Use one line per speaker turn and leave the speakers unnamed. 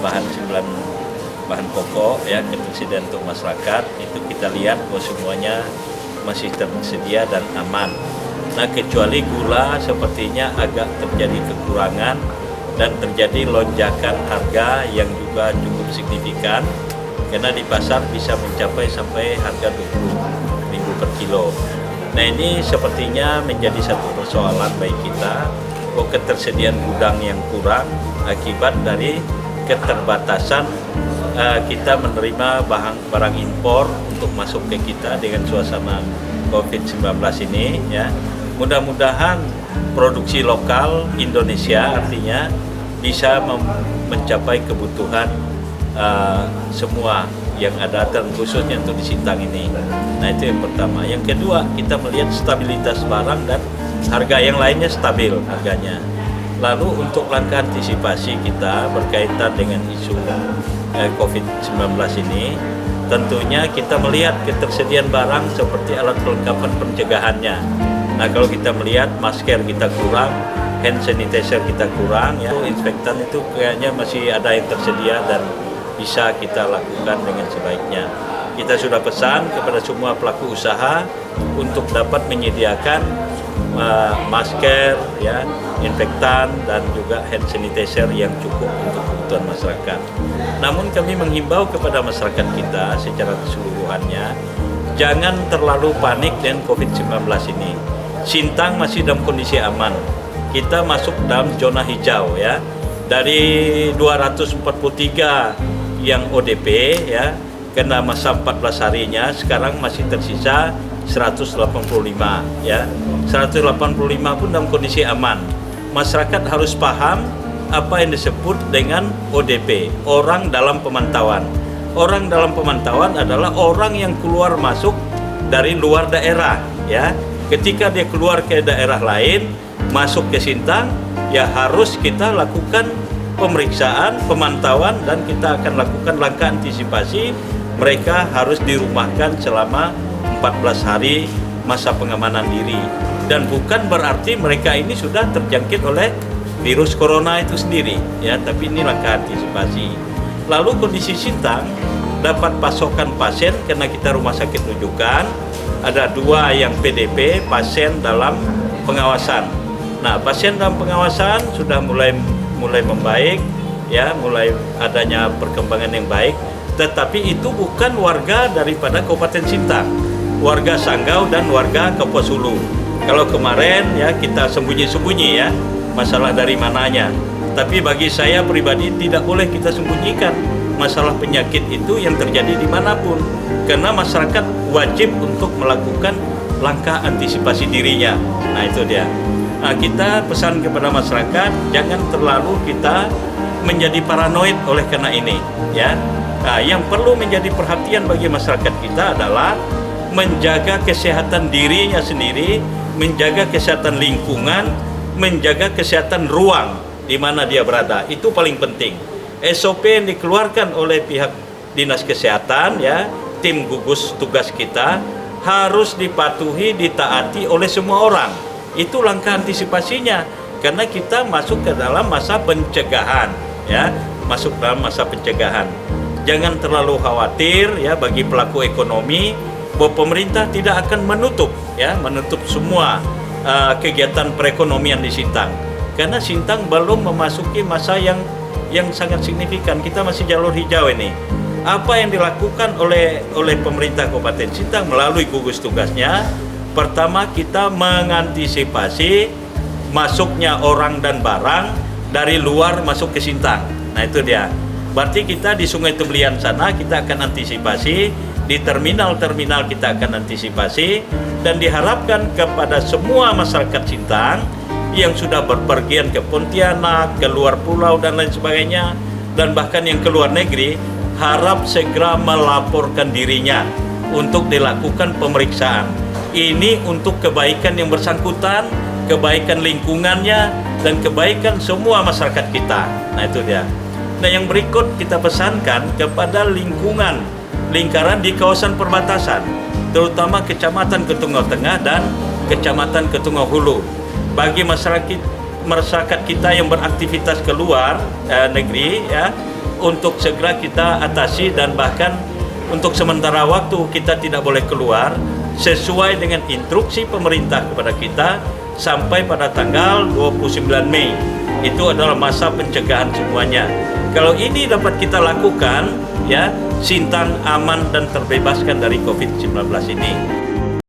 bahan 9 bahan pokok ya ketersediaan untuk masyarakat itu kita lihat bahwa semuanya masih tersedia dan aman. Nah kecuali gula sepertinya agak terjadi kekurangan dan terjadi lonjakan harga yang juga cukup signifikan karena di pasar bisa mencapai sampai harga 20.000 per kilo. Nah ini sepertinya menjadi satu persoalan bagi kita bahwa ketersediaan gudang yang kurang akibat dari keterbatasan kita menerima barang impor untuk masuk ke kita dengan suasana COVID-19 ini ya. Mudah-mudahan produksi lokal Indonesia artinya bisa mencapai kebutuhan semua yang ada dan khususnya untuk di Sintang ini. Nah itu yang pertama. Yang kedua kita melihat stabilitas barang dan harga yang lainnya stabil harganya. Lalu untuk langkah antisipasi kita berkaitan dengan isu COVID-19 ini, tentunya kita melihat ketersediaan barang seperti alat kelengkapan pencegahannya. Nah kalau kita melihat masker kita kurang, hand sanitizer kita kurang, ya inspektan itu kayaknya masih ada yang tersedia dan bisa kita lakukan dengan sebaiknya. Kita sudah pesan kepada semua pelaku usaha untuk dapat menyediakan masker, ya, infektan dan juga hand sanitizer yang cukup untuk kebutuhan masyarakat. Namun kami menghimbau kepada masyarakat kita secara keseluruhannya, jangan terlalu panik dengan COVID-19 ini. Sintang masih dalam kondisi aman. Kita masuk dalam zona hijau ya. Dari 243 yang ODP ya, kena masa 14 harinya, sekarang masih tersisa 185 ya. 185 pun dalam kondisi aman. Masyarakat harus paham apa yang disebut dengan ODP, orang dalam pemantauan. Orang dalam pemantauan adalah orang yang keluar masuk dari luar daerah ya. Ketika dia keluar ke daerah lain, masuk ke Sintang, ya harus kita lakukan pemeriksaan, pemantauan dan kita akan lakukan langkah antisipasi. Mereka harus dirumahkan selama 14 hari masa pengamanan diri. Dan bukan berarti mereka ini sudah terjangkit oleh virus corona itu sendiri ya, tapi ini langkah antisipasi. Lalu kondisi Sintang dapat pasokan pasien karena kita rumah sakit rujukan, ada 2 yang PDP, pasien dalam pengawasan. Nah, pasien dalam pengawasan sudah mulai membaik ya, mulai adanya perkembangan yang baik, tetapi itu bukan warga daripada Kabupaten Sintang, warga Sanggau dan warga Kapuas Hulu. Kalau kemarin ya kita sembunyi-sembunyi ya masalah dari mananya, tapi bagi saya pribadi tidak boleh kita sembunyikan masalah penyakit itu yang terjadi dimanapun, karena masyarakat wajib untuk melakukan langkah antisipasi dirinya. Nah itu dia. Nah, kita pesan kepada masyarakat jangan terlalu kita menjadi paranoid oleh karena ini ya. Nah, yang perlu menjadi perhatian bagi masyarakat kita adalah menjaga kesehatan dirinya sendiri, menjaga kesehatan lingkungan, menjaga kesehatan ruang di mana dia berada. Itu paling penting. SOP yang dikeluarkan oleh pihak Dinas Kesehatan ya, tim gugus tugas kita harus dipatuhi, ditaati oleh semua orang. Itu langkah antisipasinya karena kita masuk ke dalam masa pencegahan ya, masuk dalam masa pencegahan. Jangan terlalu khawatir ya bagi pelaku ekonomi bahwa pemerintah tidak akan menutup semua kegiatan perekonomian di Sintang, karena Sintang belum memasuki masa yang sangat signifikan. Kita masih jalur hijau ini. Apa yang dilakukan oleh pemerintah Kabupaten Sintang melalui gugus tugasnya, pertama kita mengantisipasi masuknya orang dan barang dari luar masuk ke Sintang. Nah itu dia. Berarti kita di Sungai Tebelian sana kita akan antisipasi, di terminal-terminal kita akan antisipasi, dan diharapkan kepada semua masyarakat Sintang yang sudah berpergian ke Pontianak, ke luar pulau dan lain sebagainya, dan bahkan yang ke luar negeri, harap segera melaporkan dirinya untuk dilakukan pemeriksaan. Ini untuk kebaikan yang bersangkutan, kebaikan lingkungannya, dan kebaikan semua masyarakat kita. Nah itu dia. Nah yang berikut kita pesankan kepada lingkaran di kawasan perbatasan, terutama Kecamatan Ketunggal Tengah dan Kecamatan Ketunggal Hulu. Bagi masyarakat masyarakat kita yang beraktivitas keluar negeri ya, untuk segera kita atasi, dan bahkan untuk sementara waktu kita tidak boleh keluar sesuai dengan instruksi pemerintah kepada kita sampai pada tanggal 29 Mei. Itu adalah masa pencegahan semuanya. Kalau ini dapat kita lakukan ya, Sintang aman dan terbebaskan dari COVID-19 ini.